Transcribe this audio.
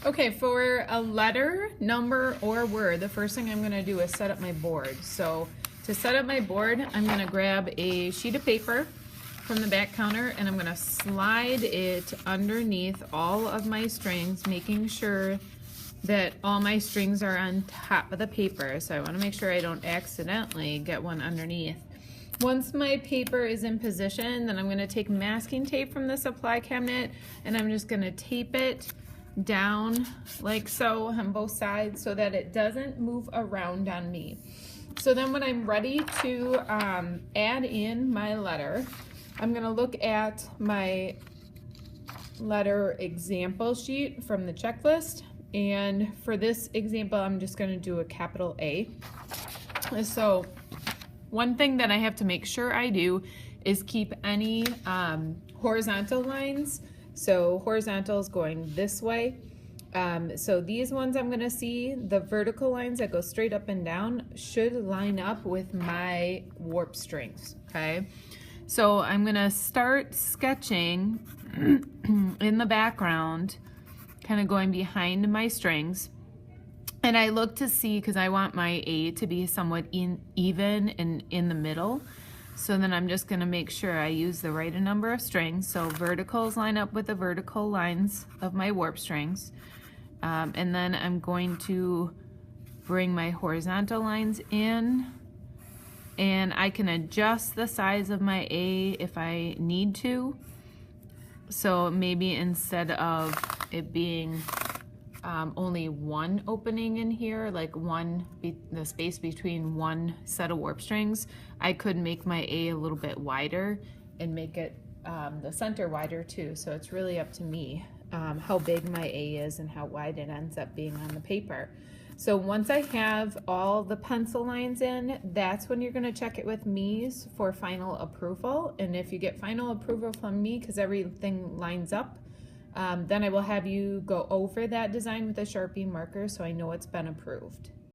Okay, for a letter, number, or word, the first thing I'm going to do is set up my board. So to set up my board, I'm going to grab a sheet of paper from the back counter and I'm going to slide it underneath all of my strings, making sure that all my strings are on top of the paper. So I want to make sure I don't accidentally get one underneath. Once my paper is in position, then I'm going to take masking tape from the supply cabinet and I'm just going to tape it down like so on both sides so that it doesn't move around on me. So then when I'm ready to add in my letter, I'm going to look at my letter example sheet from the checklist, and for this example I'm just going to do a capital A. So one thing that I have to make sure I do is keep any horizontal lines. So horizontal is going this way. So these ones I'm gonna see, the vertical lines that go straight up and down should line up with my warp strings, okay? So I'm gonna start sketching in the background, kind of going behind my strings. And I look to see, because I want my A to be somewhat even and in the middle. So then I'm just going to make sure I use the right number of strings. So verticals line up with the vertical lines of my warp strings. And then I'm going to bring my horizontal lines in. And I can adjust the size of my A if I need to. So maybe instead of it being only one opening in here, like the space between one set of warp strings, I could make my A a little bit wider and make it the center wider too. So it's really up to me how big my A is and how wide it ends up being on the paper. So once I have all the pencil lines in, that's when you're going to check it with Mies for final approval. And if you get final approval from me because everything lines up, then I will have you go over that design with a Sharpie marker so I know it's been approved.